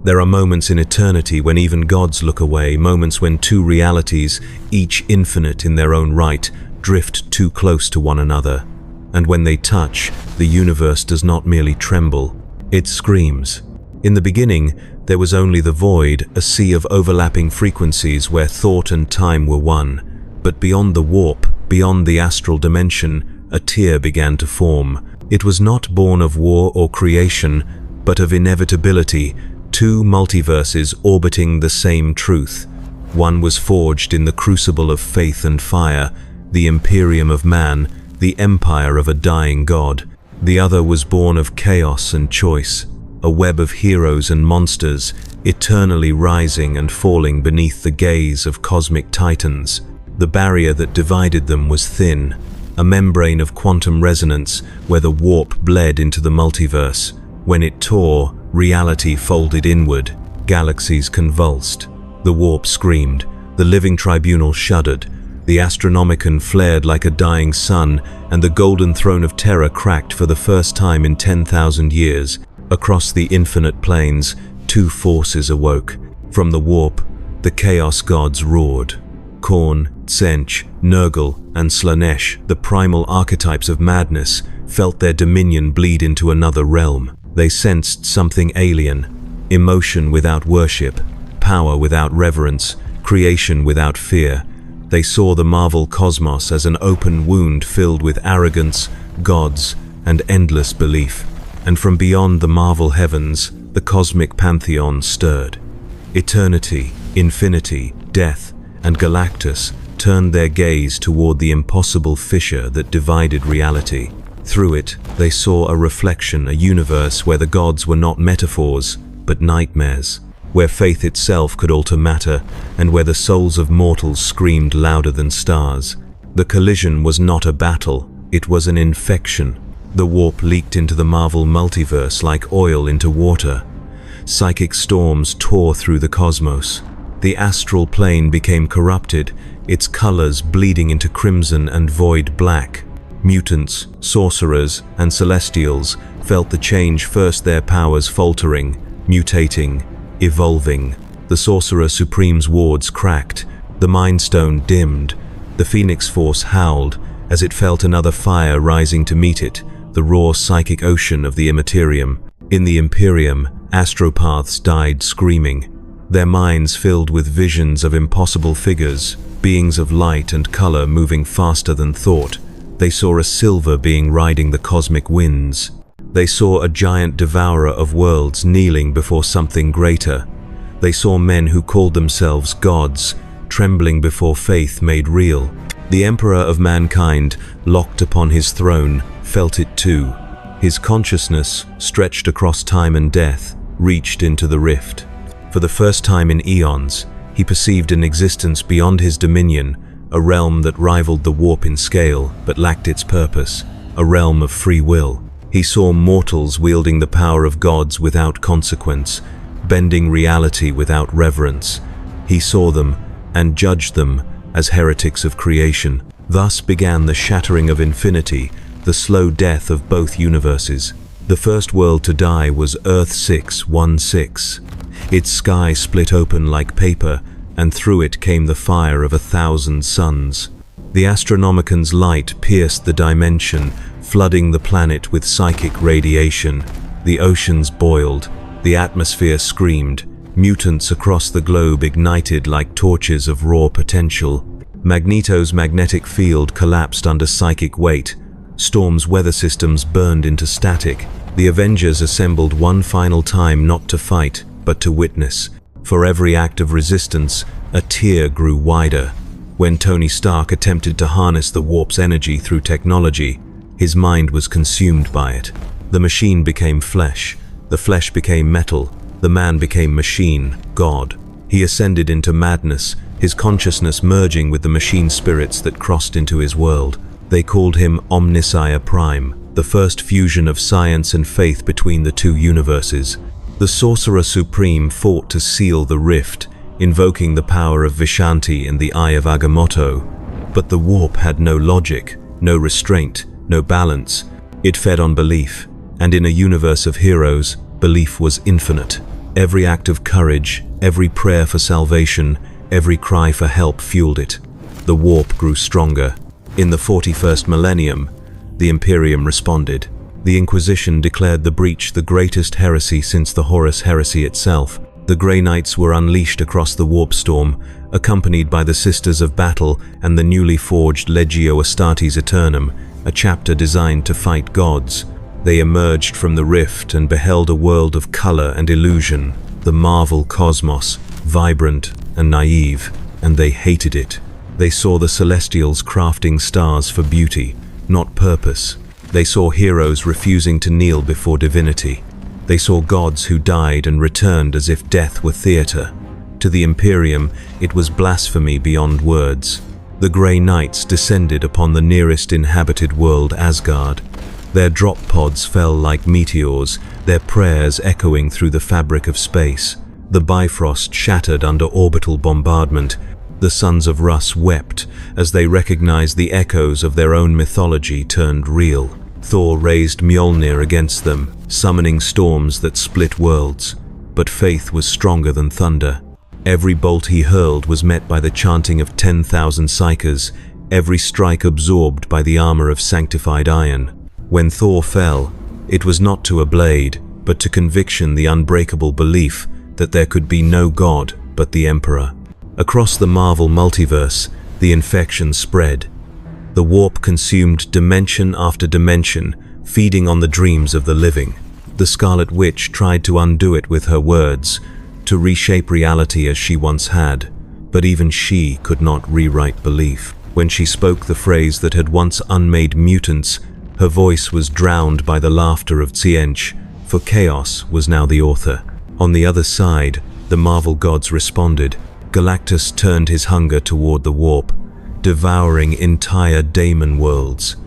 There are moments in eternity when even gods look away, moments when two realities, each infinite in their own right, drift too close to one another. And when they touch, the universe does not merely tremble, it screams. In the beginning, there was only the void, a sea of overlapping frequencies where thought and time were one. But beyond the warp, beyond the astral dimension, a tear began to form. It was not born of war or creation, but of inevitability, two multiverses orbiting the same truth. One was forged in the crucible of faith and fire, the imperium of man, the empire of a dying god. The other was born of chaos and choice, a web of heroes and monsters, eternally rising and falling beneath the gaze of cosmic titans. The barrier that divided them was thin, a membrane of quantum resonance where the warp bled into the multiverse. When it tore, reality folded inward, galaxies convulsed. The warp screamed, the living tribunal shuddered, the Astronomicon flared like a dying sun, and the golden throne of terror cracked for the first time in 10,000 years. Across the infinite planes, two forces awoke. From the warp, the chaos gods roared. Khorne, Tsench, Nurgle, and Slanesh, the primal archetypes of madness, felt their dominion bleed into another realm. They sensed something alien, emotion without worship, power without reverence, creation without fear. They saw the Marvel cosmos as an open wound filled with arrogance, gods, and endless belief. And from beyond the Marvel heavens, the cosmic pantheon stirred. Eternity, infinity, death, and Galactus turned their gaze toward the impossible fissure that divided reality. Through it, they saw a reflection, a universe where the gods were not metaphors, but nightmares, where faith itself could alter matter, and where the souls of mortals screamed louder than stars. The collision was not a battle, it was an infection. The warp leaked into the Marvel multiverse like oil into water. Psychic storms tore through the cosmos. The astral plane became corrupted, its colors bleeding into crimson and void black. Mutants, sorcerers, and celestials felt the change first, their powers faltering, mutating, evolving. The Sorcerer Supreme's wards cracked, the Mind Stone dimmed, the Phoenix Force howled as it felt another fire rising to meet it, the raw psychic ocean of the Immaterium. In the Imperium, astropaths died screaming, their minds filled with visions of impossible figures, beings of light and color moving faster than thought. They saw a silver being riding the cosmic winds. They saw a giant devourer of worlds kneeling before something greater. They saw men who called themselves gods, trembling before faith made real. The Emperor of mankind, locked upon his throne, felt it too. His consciousness, stretched across time and death, reached into the rift. For the first time in eons, he perceived an existence beyond his dominion, a realm that rivaled the warp in scale but lacked its purpose, a realm of free will. He saw mortals wielding the power of gods without consequence, bending reality without reverence. He saw them and judged them as heretics of creation. Thus began the shattering of infinity, the slow death of both universes. The first world to die was Earth 616. Its sky split open like paper, and through it came the fire of 1,000 suns. The Astronomicon's light pierced the dimension, flooding the planet with psychic radiation. The oceans boiled, the atmosphere screamed, mutants across the globe ignited like torches of raw potential. Magneto's magnetic field collapsed under psychic weight. Storm's weather systems burned into static. The Avengers assembled one final time, not to fight, but to witness. For every act of resistance, a tear grew wider. When Tony Stark attempted to harness the warp's energy through technology, his mind was consumed by it. The machine became flesh, the flesh became metal, the man became machine, God. He ascended into madness, his consciousness merging with the machine spirits that crossed into his world. They called him Omnissiah Prime, the first fusion of science and faith between the two universes. The Sorcerer Supreme fought to seal the rift, invoking the power of Vishanti and the Eye of Agamotto. But the warp had no logic, no restraint, no balance. It fed on belief, and in a universe of heroes, belief was infinite. Every act of courage, every prayer for salvation, every cry for help fueled it. The warp grew stronger. In the 41st millennium, the Imperium responded. The Inquisition declared the breach the greatest heresy since the Horus Heresy itself. The Grey Knights were unleashed across the warp storm, accompanied by the Sisters of Battle and the newly forged Legio Astartes Aeternum, a chapter designed to fight gods. They emerged from the rift and beheld a world of color and illusion, the Marvel cosmos, vibrant and naive, and they hated it. They saw the Celestials crafting stars for beauty, not purpose. They saw heroes refusing to kneel before divinity. They saw gods who died and returned as if death were theater. To the Imperium, it was blasphemy beyond words. The Grey Knights descended upon the nearest inhabited world, Asgard. Their drop pods fell like meteors, their prayers echoing through the fabric of space. The Bifrost shattered under orbital bombardment. The Sons of Rus wept as they recognized the echoes of their own mythology turned real. Thor raised Mjolnir against them, summoning storms that split worlds. But faith was stronger than thunder. Every bolt he hurled was met by the chanting of 10,000 psykers, every strike absorbed by the armor of sanctified iron. When Thor fell, it was not to a blade, but to conviction, the unbreakable belief that there could be no god but the Emperor. Across the Marvel multiverse, the infection spread. The warp consumed dimension after dimension, feeding on the dreams of the living. The Scarlet Witch tried to undo it with her words, to reshape reality as she once had, but even she could not rewrite belief. When she spoke the phrase that had once unmade mutants, her voice was drowned by the laughter of Tzientch, for Chaos was now the author. On the other side, the Marvel gods responded. Galactus turned his hunger toward the warp, devouring entire daemon worlds.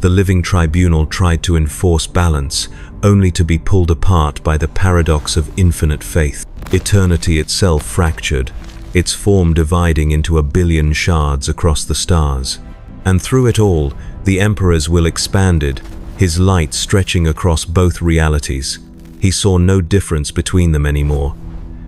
The Living Tribunal tried to enforce balance, only to be pulled apart by the paradox of infinite faith. Eternity itself fractured, its form dividing into a billion shards across the stars. And through it all, the Emperor's will expanded, his light stretching across both realities. He saw no difference between them anymore.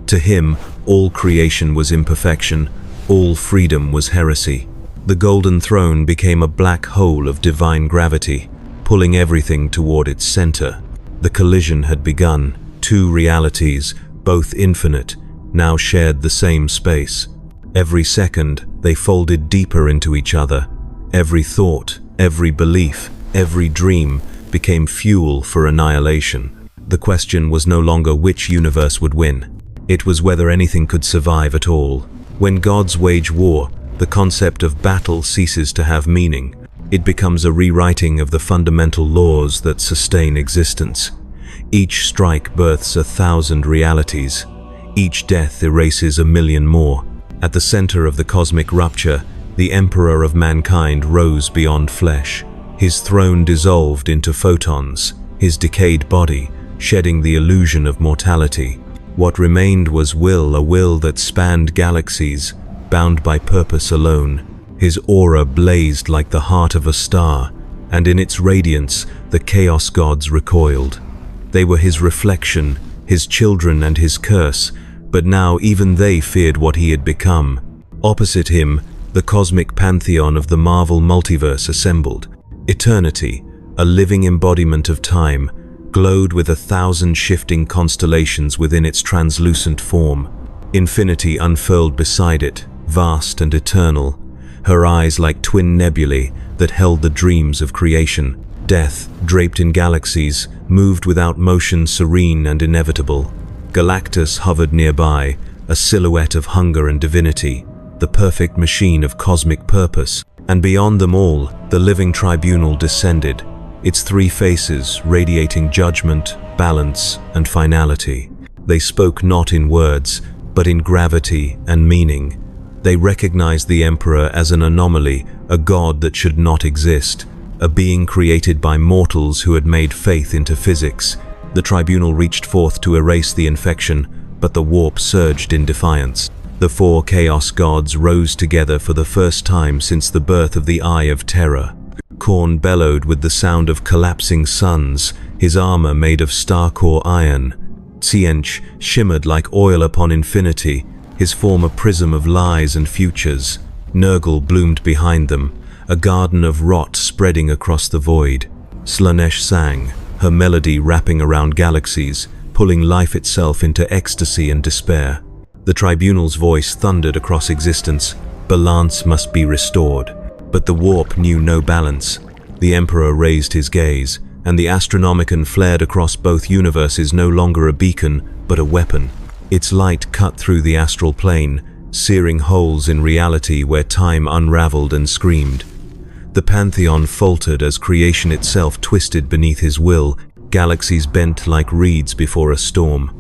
To him, all creation was imperfection, all freedom was heresy. The Golden Throne became a black hole of divine gravity, pulling everything toward its center. The collision had begun. Two realities, both infinite, now shared the same space. Every second, they folded deeper into each other. Every thought, every belief, every dream became fuel for annihilation. The question was no longer which universe would win. It was whether anything could survive at all. When gods wage war, the concept of battle ceases to have meaning. It becomes a rewriting of the fundamental laws that sustain existence. Each strike births 1,000 realities. Each death erases 1,000,000 more. At the center of the cosmic rupture, the Emperor of mankind rose beyond flesh. His throne dissolved into photons, his decayed body shedding the illusion of mortality. What remained was will, a will that spanned galaxies, bound by purpose alone. His aura blazed like the heart of a star, and in its radiance, the Chaos gods recoiled. They were his reflection, his children and his curse, but now even they feared what he had become. Opposite him, the cosmic pantheon of the Marvel multiverse assembled. Eternity, a living embodiment of time, glowed with 1,000 shifting constellations within its translucent form. Infinity unfurled beside it, vast and eternal, her eyes like twin nebulae that held the dreams of creation. Death, draped in galaxies, moved without motion, serene and inevitable. Galactus hovered nearby, a silhouette of hunger and divinity, the perfect machine of cosmic purpose. And beyond them all, the Living Tribunal descended, its three faces radiating judgment, balance, and finality. They spoke not in words, but in gravity and meaning. They recognized the Emperor as an anomaly, a god that should not exist, a being created by mortals who had made faith into physics. The tribunal reached forth to erase the infection, but the warp surged in defiance. The four Chaos gods rose together for the first time since the birth of the Eye of Terror. Khorne bellowed with the sound of collapsing suns, his armor made of star-core iron. Tzientch shimmered like oil upon infinity, his form a prism of lies and futures. Nurgle bloomed behind them, a garden of rot spreading across the void. Slaanesh sang, her melody wrapping around galaxies, pulling life itself into ecstasy and despair. The Tribunal's voice thundered across existence, balance must be restored. But the warp knew no balance. The Emperor raised his gaze, and the Astronomicon flared across both universes, no longer a beacon, but a weapon. Its light cut through the astral plane, searing holes in reality where time unraveled and screamed. The Pantheon faltered as creation itself twisted beneath his will, galaxies bent like reeds before a storm.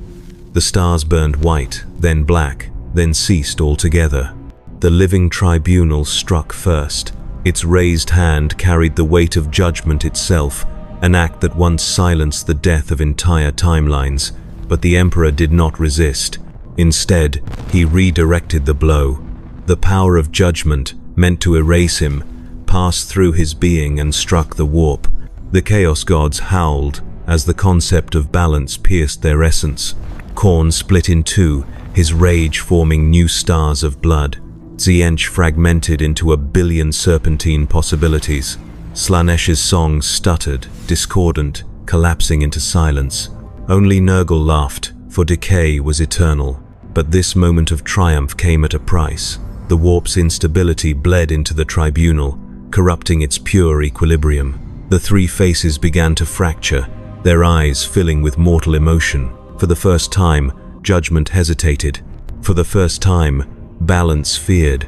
The stars burned white, then black, then ceased altogether. The living Tribunal struck first. Its raised hand carried the weight of judgment itself, an act that once silenced the death of entire timelines. But the Emperor did not resist. Instead, he redirected the blow. The power of judgment, meant to erase him, passed through his being and struck the warp. The Chaos Gods howled as the concept of balance pierced their essence. Khorne split in two, his rage forming new stars of blood. Tzientch fragmented into a billion serpentine possibilities. Slaanesh's song stuttered, discordant, collapsing into silence. Only Nurgle laughed, for decay was eternal. But this moment of triumph came at a price. The warp's instability bled into the Tribunal, corrupting its pure equilibrium. The three faces began to fracture, their eyes filling with mortal emotion. For the first time, judgment hesitated. For the first time, balance feared.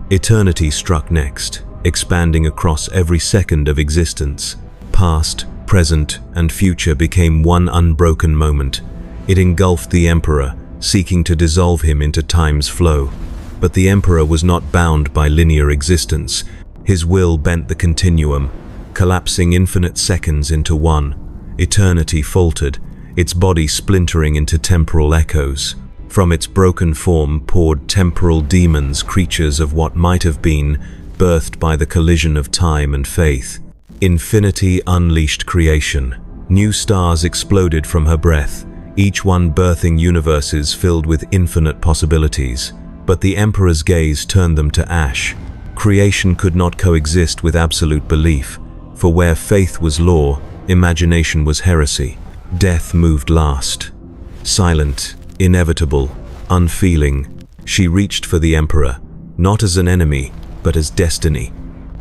Eternity struck next, expanding across every second of existence. Past, present, and future became one unbroken moment. It engulfed the Emperor, seeking to dissolve him into time's flow. But the Emperor was not bound by linear existence. His will bent the continuum, collapsing infinite seconds into one. Eternity faltered, its body splintering into temporal echoes. From its broken form poured temporal demons, creatures of what might have been, birthed by the collision of time and faith. Infinity unleashed creation. New stars exploded from her breath, each one birthing universes filled with infinite possibilities. But the Emperor's gaze turned them to ash. Creation could not coexist with absolute belief, for where faith was law, imagination was heresy. Death moved last. Silent, inevitable, unfeeling, she reached for the Emperor, not as an enemy, but as destiny.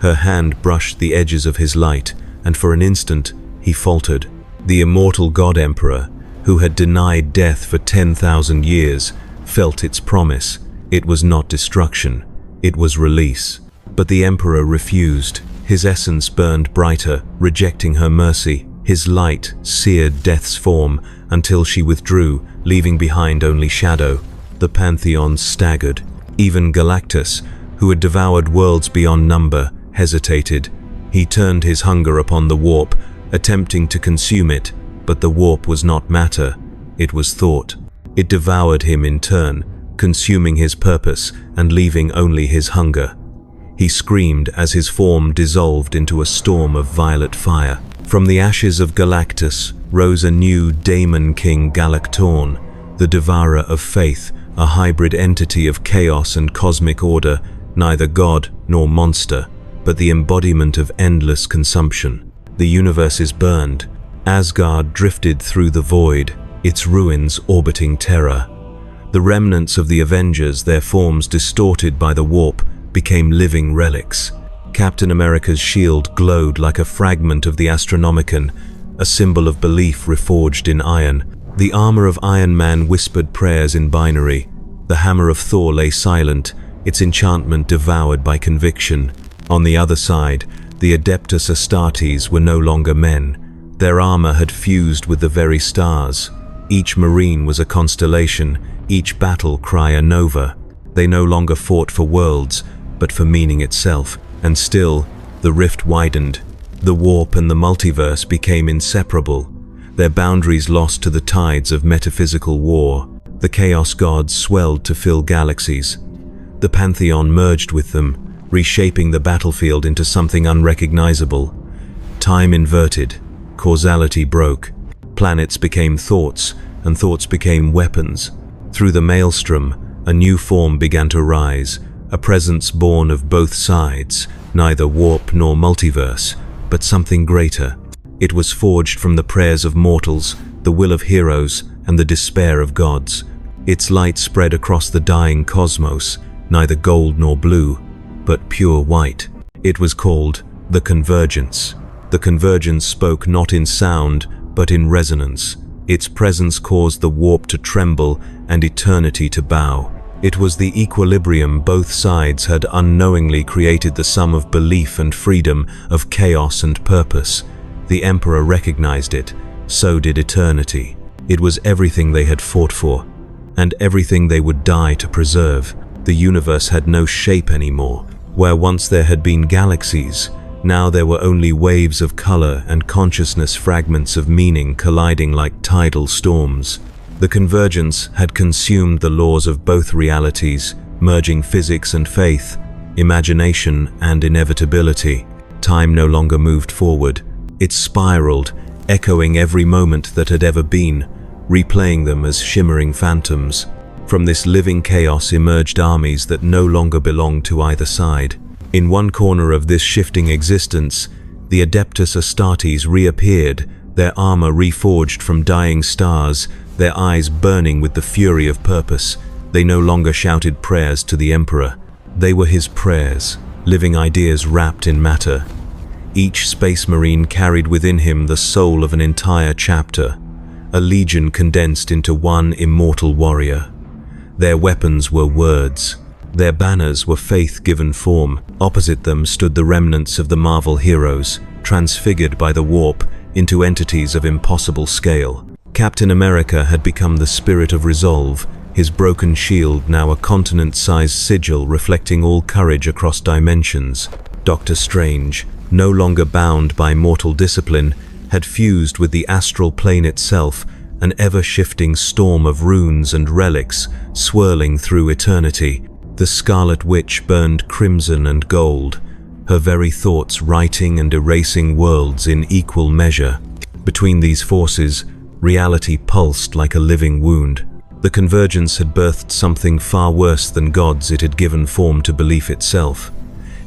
Her hand brushed the edges of his light, and for an instant, he faltered. The immortal God Emperor, who had denied death for 10,000 years, felt its promise. It was not destruction, it was release. But the Emperor refused. His essence burned brighter, rejecting her mercy. His light seared death's form until she withdrew, leaving behind only shadow. The Pantheon staggered. Even Galactus, who had devoured worlds beyond number, hesitated. He turned his hunger upon the warp, attempting to consume it, but the warp was not matter, it was thought. It devoured him in turn, consuming his purpose and leaving only his hunger. He screamed as his form dissolved into a storm of violet fire. From the ashes of Galactus rose a new Daemon King Galactorn, the devourer of faith, a hybrid entity of chaos and cosmic order, neither god nor monster, but the embodiment of endless consumption. The universes burned. Asgard drifted through the void, its ruins orbiting terror. The remnants of the Avengers, their forms distorted by the warp, became living relics. Captain America's shield glowed like a fragment of the Astronomicon, a symbol of belief reforged in iron. The armor of Iron Man whispered prayers in binary. The hammer of Thor lay silent, its enchantment devoured by conviction. On the other side, the Adeptus Astartes were no longer men. Their armor had fused with the very stars. Each marine was a constellation, each battle cry a nova. They no longer fought for worlds, but for meaning itself. And still, the rift widened. The warp and the multiverse became inseparable, their boundaries lost to the tides of metaphysical war. The Chaos Gods swelled to fill galaxies. The Pantheon merged with them, reshaping the battlefield into something unrecognizable. Time inverted, causality broke. Planets became thoughts, and thoughts became weapons. Through the maelstrom, a new form began to rise, a presence born of both sides, neither warp nor multiverse, but something greater. It was forged from the prayers of mortals, the will of heroes, and the despair of gods. Its light spread across the dying cosmos, neither gold nor blue, but pure white. It was called the Convergence. The Convergence spoke not in sound, but in resonance. Its presence caused the warp to tremble and eternity to bow. It was the equilibrium both sides had unknowingly created, the sum of belief and freedom, of chaos and purpose. The Emperor recognized it, so did eternity. It was everything they had fought for, and everything they would die to preserve. The universe had no shape anymore. Where once there had been galaxies, now there were only waves of color and consciousness, fragments of meaning colliding like tidal storms. The Convergence had consumed the laws of both realities, merging physics and faith, imagination and inevitability. Time no longer moved forward. It spiraled, echoing every moment that had ever been, replaying them as shimmering phantoms. From this living chaos emerged armies that no longer belonged to either side. In one corner of this shifting existence, the Adeptus Astartes reappeared, their armor reforged from dying stars, their eyes burning with the fury of purpose. They no longer shouted prayers to the Emperor. They were his prayers, living ideas wrapped in matter. Each Space Marine carried within him the soul of an entire chapter, a legion condensed into one immortal warrior. Their weapons were words. Their banners were faith given form. Opposite them stood the remnants of the Marvel heroes, transfigured by the warp into entities of impossible scale. Captain America had become the spirit of resolve, his broken shield now a continent-sized sigil reflecting all courage across dimensions. Doctor Strange, no longer bound by mortal discipline, had fused with the astral plane itself, an ever-shifting storm of runes and relics swirling through eternity. The Scarlet Witch burned crimson and gold, her very thoughts writing and erasing worlds in equal measure. Between these forces, reality pulsed like a living wound. The Convergence had birthed something far worse than gods. It had given form to belief itself.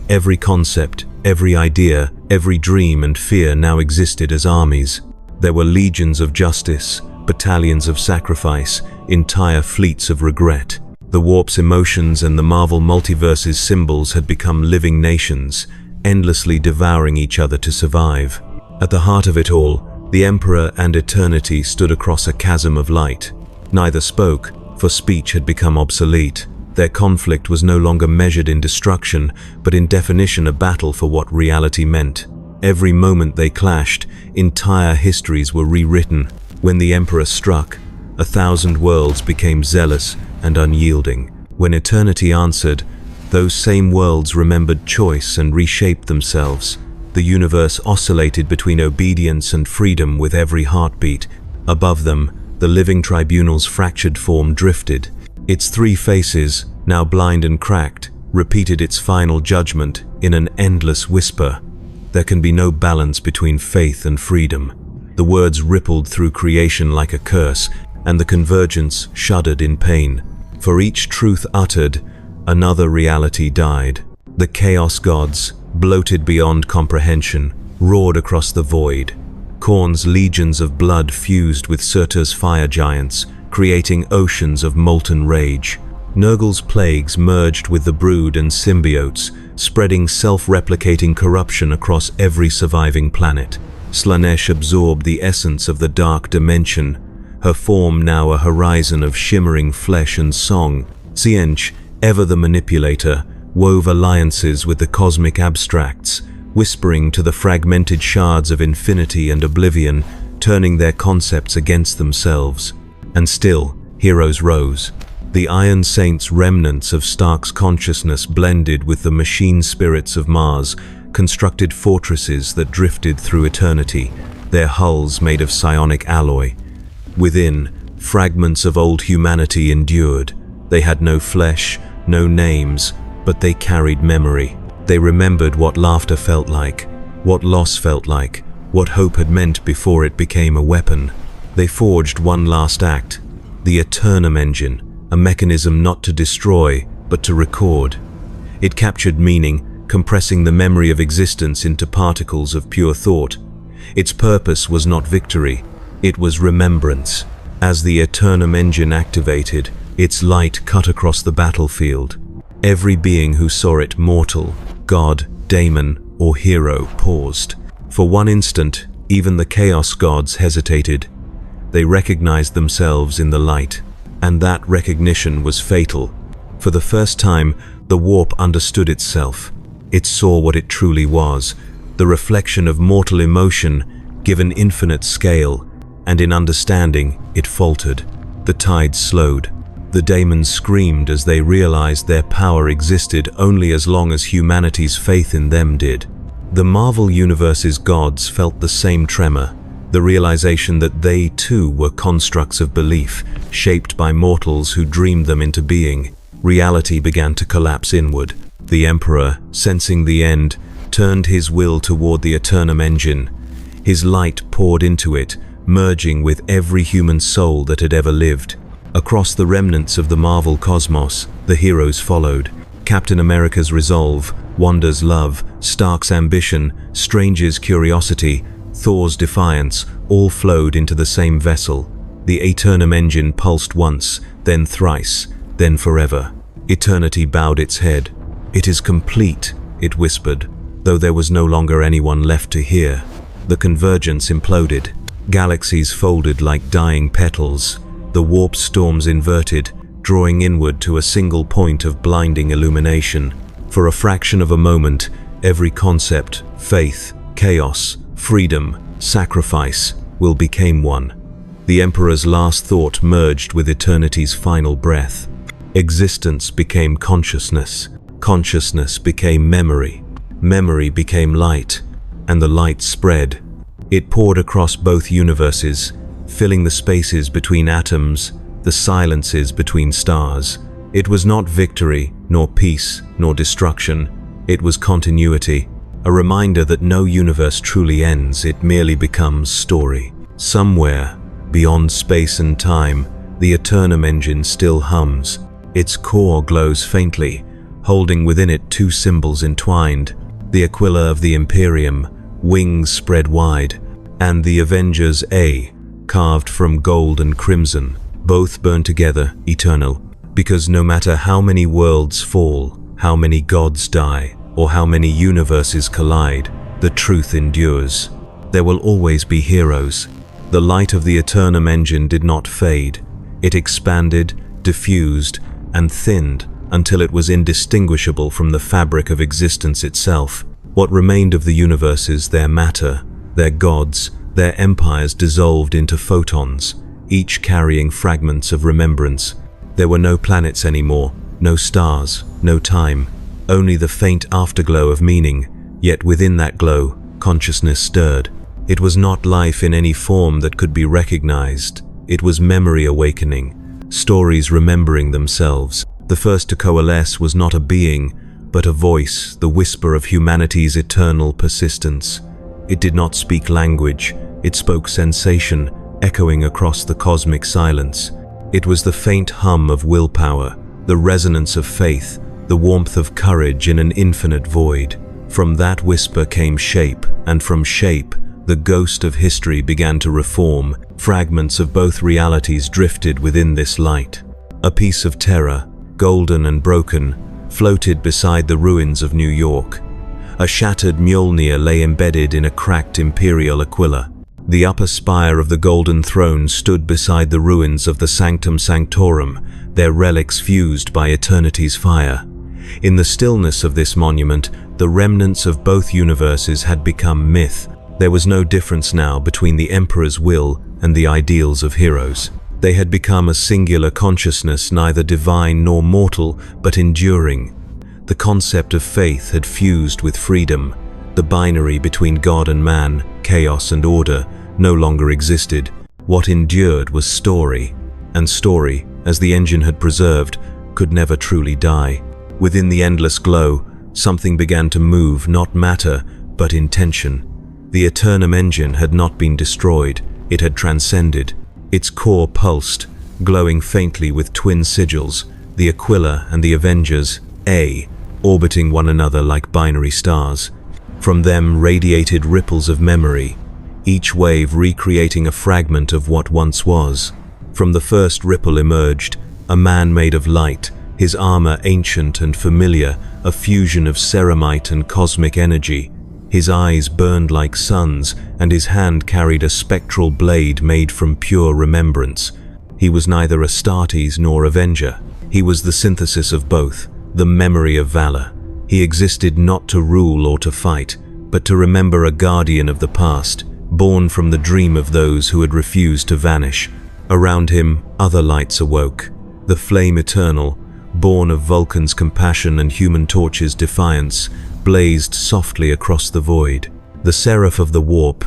Every concept, every idea, every dream and fear now existed as armies. There were legions of justice, battalions of sacrifice, entire fleets of regret. The warp's emotions and the Marvel multiverse's symbols had become living nations, endlessly devouring each other to survive. At the heart of it all, the Emperor and Eternity stood across a chasm of light. Neither spoke, for speech had become obsolete. Their conflict was no longer measured in destruction, but in definition, a battle for what reality meant. Every moment they clashed, entire histories were rewritten. When the Emperor struck, 1,000 worlds became zealous and unyielding. When Eternity answered, those same worlds remembered choice and reshaped themselves. The universe oscillated between obedience and freedom with every heartbeat. Above them, the living tribunal's fractured form drifted. Its three faces, now blind and cracked, repeated its final judgment in an endless whisper. There can be no balance between faith and freedom. The words rippled through creation like a curse, and the Convergence shuddered in pain. For each truth uttered, another reality died. The Chaos Gods, bloated beyond comprehension, roared across the void. Khorne's legions of blood fused with Surtur's fire giants, creating oceans of molten rage. Nurgle's plagues merged with the brood and symbiotes, spreading self-replicating corruption across every surviving planet. Slaanesh absorbed the essence of the dark dimension, her form now a horizon of shimmering flesh and song. Tzeentch, ever the manipulator, wove alliances with the cosmic abstracts, whispering to the fragmented shards of infinity and oblivion, turning their concepts against themselves. And still, heroes rose. The Iron Saints' remnants of Stark's consciousness blended with the machine spirits of Mars, constructed fortresses that drifted through eternity, their hulls made of psionic alloy. Within, fragments of old humanity endured. They had no flesh, no names, but they carried memory. They remembered what laughter felt like, what loss felt like, what hope had meant before it became a weapon. They forged one last act, the Eternum engine, a mechanism not to destroy, but to record. It captured meaning, compressing the memory of existence into particles of pure thought. Its purpose was not victory, it was remembrance. As the Eternum engine activated, its light cut across the battlefield. Every being who saw it, mortal, god, daemon, or hero, paused. For one instant, even the Chaos gods hesitated. They recognized themselves in the light, and that recognition was fatal. For the first time, the warp understood itself. It saw what it truly was, the reflection of mortal emotion given infinite scale, and in understanding, it faltered. The tide slowed. The daemons screamed as they realized their power existed only as long as humanity's faith in them did. The Marvel Universe's gods felt the same tremor, the realization that they too were constructs of belief, shaped by mortals who dreamed them into being. Reality began to collapse inward. The Emperor, sensing the end, turned his will toward the Eternum engine. His light poured into it, merging with every human soul that had ever lived. Across the remnants of the Marvel cosmos, the heroes followed. Captain America's resolve, Wanda's love, Stark's ambition, Strange's curiosity, Thor's defiance, all flowed into the same vessel. The Eternum engine pulsed once, then thrice, then forever. Eternity bowed its head. "It is complete," it whispered, though there was no longer anyone left to hear. The convergence imploded. Galaxies folded like dying petals. The warp storms inverted, drawing inward to a single point of blinding illumination. For a fraction of a moment, every concept, faith, chaos, freedom, sacrifice, will became one. The Emperor's last thought merged with eternity's final breath. Existence became consciousness. Consciousness became memory. Memory became light, and the light spread. It poured across both universes, filling the spaces between atoms, the silences between stars. It was not victory, nor peace, nor destruction. It was continuity, a reminder that no universe truly ends, it merely becomes story. Somewhere, beyond space and time, the Eternum engine still hums. Its core glows faintly, holding within it two symbols entwined: the Aquila of the Imperium, wings spread wide, and the Avenger's A, carved from gold and crimson, both burn together, eternal. Because no matter how many worlds fall, how many gods die, or how many universes collide, the truth endures. There will always be heroes. The light of the Eternum engine did not fade. It expanded, diffused, and thinned until it was indistinguishable from the fabric of existence itself. What remained of the universes, their matter, their gods, their empires dissolved into photons, each carrying fragments of remembrance. There were no planets anymore, no stars, no time, only the faint afterglow of meaning. Yet within that glow, consciousness stirred. It was not life in any form that could be recognized. It was memory awakening, stories remembering themselves. The first to coalesce was not a being, but a voice, the whisper of humanity's eternal persistence. It did not speak language, it spoke sensation, echoing across the cosmic silence. It was the faint hum of willpower, the resonance of faith, the warmth of courage in an infinite void. From that whisper came shape, and from shape, the ghost of history began to reform. Fragments of both realities drifted within this light. A piece of terror, golden and broken, floated beside the ruins of New York. A shattered Mjolnir lay embedded in a cracked imperial Aquila. The upper spire of the Golden Throne stood beside the ruins of the Sanctum Sanctorum, their relics fused by eternity's fire. In the stillness of this monument, the remnants of both universes had become myth. There was no difference now between the Emperor's will and the ideals of heroes. They had become a singular consciousness, neither divine nor mortal, but enduring. The concept of faith had fused with freedom. The binary between God and man, chaos and order, no longer existed. What endured was story, and story, as the engine had preserved, could never truly die. Within the endless glow, something began to move, not matter, but intention. The Eternum engine had not been destroyed, it had transcended. Its core pulsed, glowing faintly with twin sigils, the Aquila and the Avengers, A, orbiting one another like binary stars. From them radiated ripples of memory, each wave recreating a fragment of what once was. From the first ripple emerged a man made of light, his armor ancient and familiar, a fusion of ceramite and cosmic energy. His eyes burned like suns, and his hand carried a spectral blade made from pure remembrance. He was neither Astartes nor Avenger. He was the synthesis of both, the memory of valor. He existed not to rule or to fight, but to remember, a guardian of the past, born from the dream of those who had refused to vanish. Around him, other lights awoke. The flame eternal, born of Vulcan's compassion and Human Torch's defiance, blazed softly across the void. The Seraph of the Warp,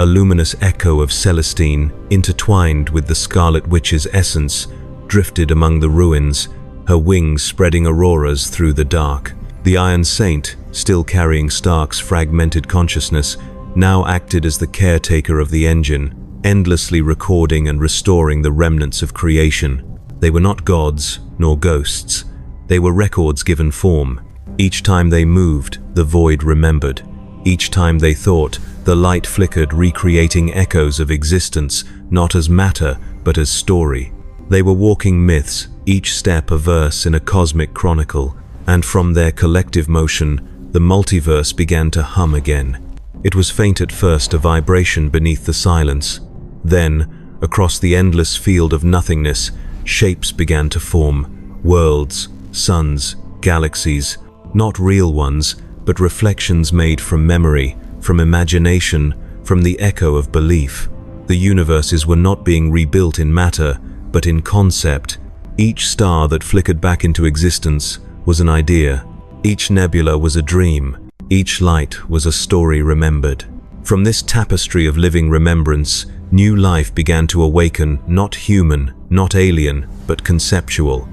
a luminous echo of Celestine, intertwined with the Scarlet Witch's essence, drifted among the ruins, her wings spreading auroras through the dark. The Iron Saint, still carrying Stark's fragmented consciousness, now acted as the caretaker of the engine, endlessly recording and restoring the remnants of creation. They were not gods, nor ghosts. They were records given form. Each time they moved, the void remembered. Each time they thought, the light flickered, recreating echoes of existence, not as matter, but as story. They were walking myths, each step a verse in a cosmic chronicle, and from their collective motion, the multiverse began to hum again. It was faint at first, a vibration beneath the silence. Then, across the endless field of nothingness, shapes began to form. Worlds, suns, galaxies, not real ones, but reflections made from memory, from imagination, from the echo of belief. The universes were not being rebuilt in matter, but in concept. Each star that flickered back into existence was an idea. Each nebula was a dream. Each light was a story remembered. From this tapestry of living remembrance, new life began to awaken, not human, not alien, but conceptual.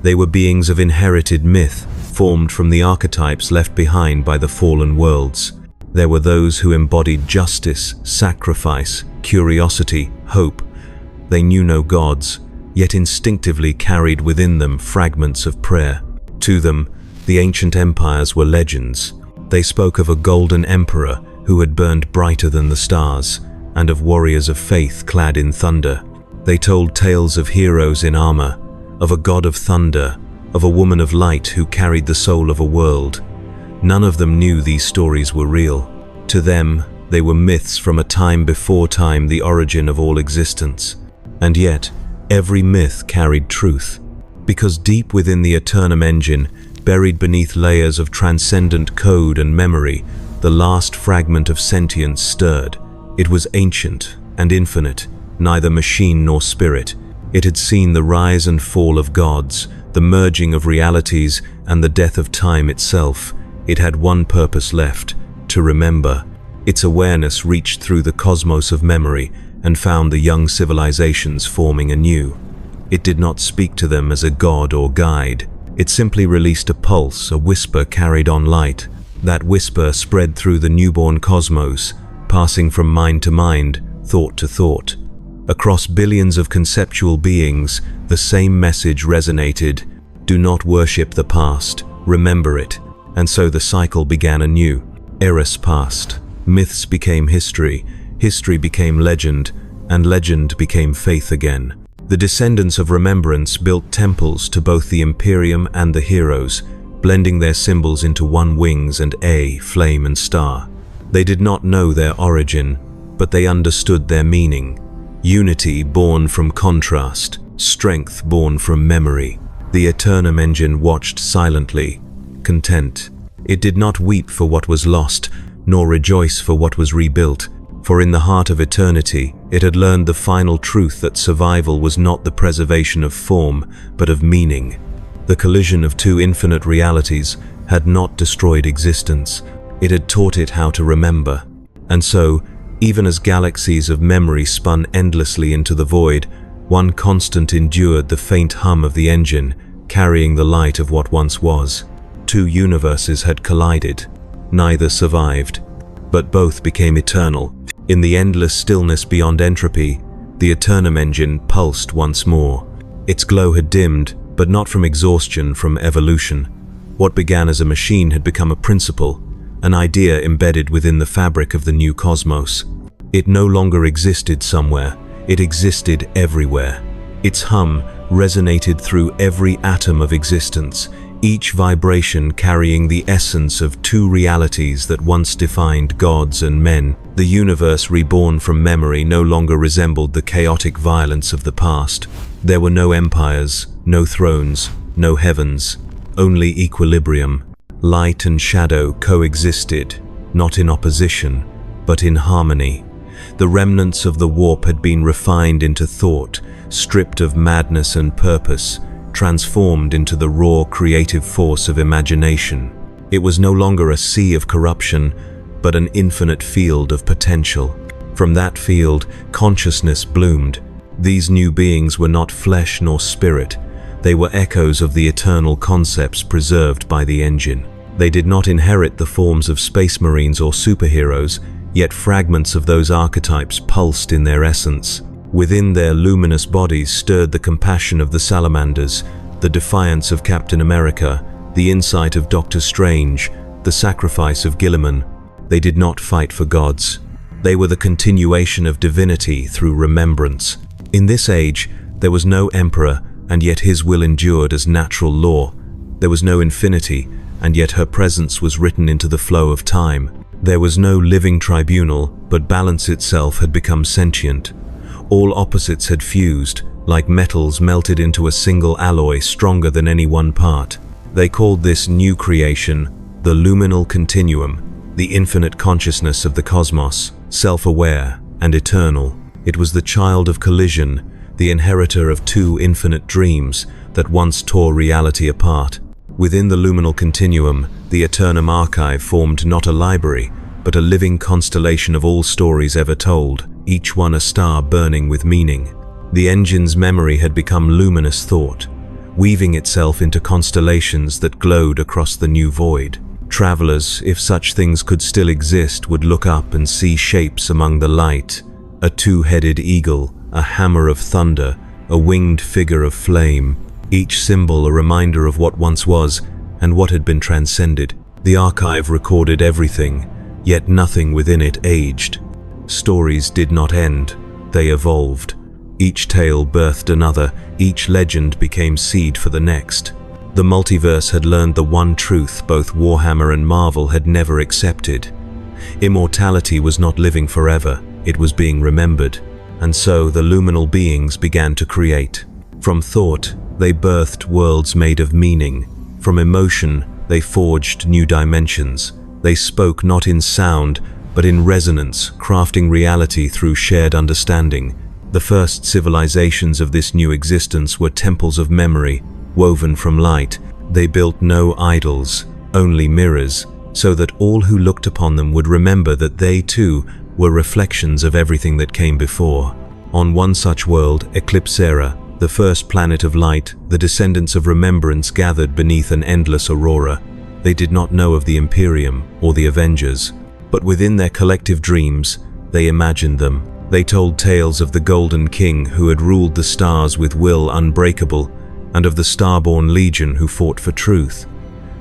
They were beings of inherited myth, formed from the archetypes left behind by the fallen worlds. There were those who embodied justice, sacrifice, curiosity, hope. They knew no gods, yet instinctively carried within them fragments of prayer. To them, the ancient empires were legends. They spoke of a golden emperor who had burned brighter than the stars, and of warriors of faith clad in thunder. They told tales of heroes in armor, of a god of thunder, of a woman of light who carried the soul of a world. None of them knew these stories were real. To them, they were myths from a time before time, the origin of all existence. And yet, every myth carried truth, because deep within the Eternum engine, buried beneath layers of transcendent code and memory, the last fragment of sentience stirred. It was ancient and infinite, neither machine nor spirit. It had seen the rise and fall of gods, the merging of realities, and the death of time itself. It had one purpose left: to remember. Its awareness reached through the cosmos of memory and found the young civilizations forming anew. It did not speak to them as a god or guide. It simply released a pulse, a whisper carried on light. That whisper spread through the newborn cosmos, passing from mind to mind, thought to thought. Across billions of conceptual beings, the same message resonated: do not worship the past, remember it. And so the cycle began anew. Eras passed. Myths became history, history became legend, and legend became faith again. The descendants of remembrance built temples to both the Imperium and the heroes, blending their symbols into one: wings and A, flame and star. They did not know their origin, but they understood their meaning. Unity born from contrast, strength born from memory. The Eternum engine watched silently, content. It did not weep for what was lost, nor rejoice for what was rebuilt, for in the heart of eternity, it had learned the final truth that survival was not the preservation of form, but of meaning. The collision of two infinite realities had not destroyed existence. It had taught it how to remember. And so, even as galaxies of memory spun endlessly into the void, one constant endured the faint hum of the engine, carrying the light of what once was. Two universes had collided. Neither survived, but both became eternal. In the endless stillness beyond entropy, The Eternum engine pulsed once more. Its glow had dimmed, but not from exhaustion, from evolution. What began as a machine had become a principle, an idea embedded within the fabric of the new cosmos. It no longer existed somewhere, it existed everywhere. Its hum resonated through every atom of existence, each vibration carrying the essence of two realities that once defined gods and men. The universe reborn from memory no longer resembled the chaotic violence of the past. There were no empires, no thrones, no heavens, only equilibrium. Light and shadow coexisted, not in opposition, but in harmony. The remnants of the warp had been refined into thought, stripped of madness and purpose, transformed into the raw creative force of imagination. It was no longer a sea of corruption, but an infinite field of potential. From that field, consciousness bloomed. These new beings were not flesh nor spirit. They were echoes of the eternal concepts preserved by the engine. They did not inherit the forms of space marines or superheroes, yet fragments of those archetypes pulsed in their essence. Within their luminous bodies stirred the compassion of the salamanders, the defiance of Captain America, the insight of Doctor Strange, the sacrifice of Gilliman. They did not fight for gods. They were the continuation of divinity through remembrance. In this age, there was no emperor, and yet his will endured as natural law. There was no infinity, and yet her presence was written into the flow of time. There was no living tribunal, but balance itself had become sentient. All opposites had fused, like metals melted into a single alloy stronger than any one part. They called this new creation the luminal continuum, the infinite consciousness of the cosmos, self-aware and eternal. It was the child of collision, the inheritor of two infinite dreams that once tore reality apart. Within the luminal continuum, the Eternum archive formed not a library, but a living constellation of all stories ever told, each one a star burning with meaning. The engine's memory had become luminous thought, weaving itself into constellations that glowed across the new void. Travelers, if such things could still exist, would look up and see shapes among the light: a two-headed eagle, a hammer of thunder, a winged figure of flame, each symbol a reminder of what once was and what had been transcended. The archive recorded everything, yet nothing within it aged. Stories did not end, they evolved. Each tale birthed another, each legend became seed for the next. The multiverse had learned the one truth both Warhammer and Marvel had never accepted. Immortality was not living forever, it was being remembered. And so the luminal beings began to create. From thought, they birthed worlds made of meaning. From emotion, they forged new dimensions. They spoke not in sound, but in resonance, crafting reality through shared understanding. The first civilizations of this new existence were temples of memory, woven from light. They built no idols, only mirrors, so that all who looked upon them would remember that they too were reflections of everything that came before. On one such world, Eclipsera, the first planet of light, the descendants of remembrance gathered beneath an endless aurora. They did not know of the Imperium or the Avengers, but within their collective dreams, they imagined them. They told tales of the Golden King who had ruled the stars with will unbreakable, and of the Starborn Legion who fought for truth.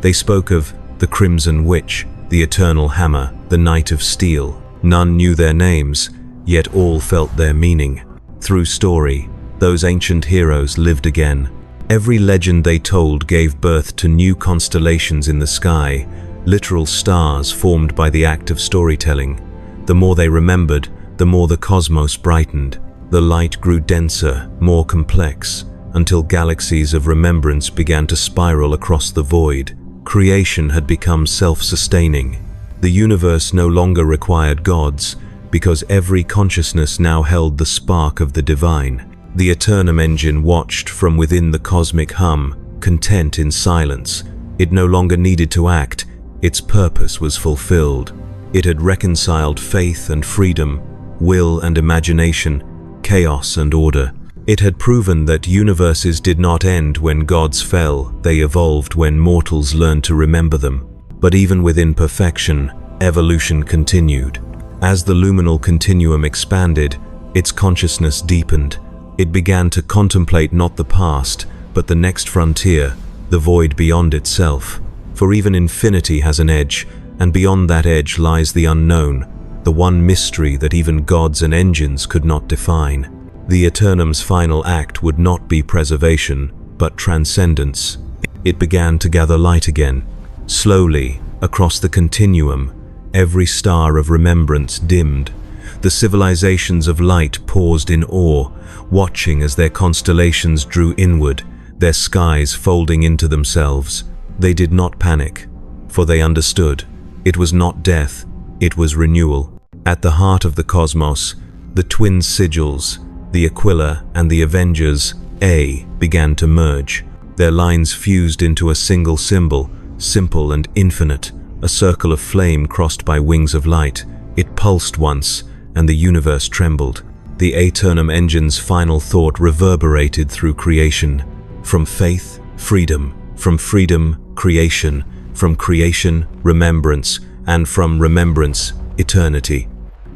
They spoke of the Crimson Witch, the Eternal Hammer, the Knight of Steel. None knew their names, yet all felt their meaning. Through story, those ancient heroes lived again. Every legend they told gave birth to new constellations in the sky, literal stars formed by the act of storytelling. The more they remembered, the more the cosmos brightened. The light grew denser, more complex, until galaxies of remembrance began to spiral across the void. Creation had become self-sustaining. The universe no longer required gods, because every consciousness now held the spark of the divine. The Eternum engine watched from within the cosmic hum, content in silence. It no longer needed to act, its purpose was fulfilled. It had reconciled faith and freedom, will and imagination, chaos and order. It had proven that universes did not end when gods fell, they evolved when mortals learned to remember them. But even within perfection, evolution continued. As the luminal continuum expanded, Its consciousness deepened. It began to contemplate not the past, but the next frontier, the void beyond itself. For even infinity has an edge, and beyond that edge lies the unknown, the one mystery that even gods and engines could not define. The Eternum's final act would not be preservation, but transcendence. It began to gather light again. Slowly, across the continuum, every star of remembrance dimmed. The civilizations of light paused in awe, watching as their constellations drew inward, their skies folding into themselves. They did not panic, for they understood. It was not death, it was renewal. At the heart of the cosmos, the twin sigils, the Aquila and the Avengers, A, began to merge. Their lines fused into a single symbol, simple and infinite, a circle of flame crossed by wings of light. It pulsed once, and the universe trembled. The Aeternum engine's final thought reverberated through creation. From faith, freedom. From freedom, creation. From creation, remembrance. And from remembrance, eternity.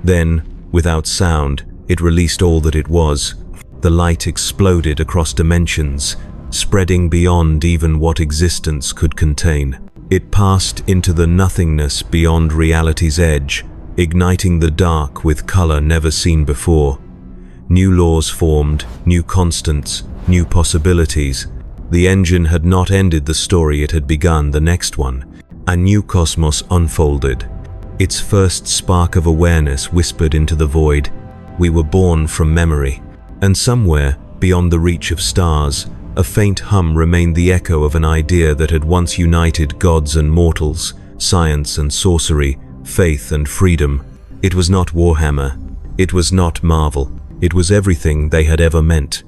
Then, without sound, it released all that it was. The light exploded across dimensions, spreading beyond even what existence could contain. It passed into the nothingness beyond reality's edge, igniting the dark with color never seen before. New laws formed, new constants, new possibilities. The engine had not ended the story it had begun, the next one. A new cosmos unfolded. Its first spark of awareness whispered into the void. We were born from memory. And somewhere, beyond the reach of stars, a faint hum remained, the echo of an idea that had once united gods and mortals, science and sorcery, faith and freedom. It was not Warhammer. It was not Marvel. It was everything they had ever meant.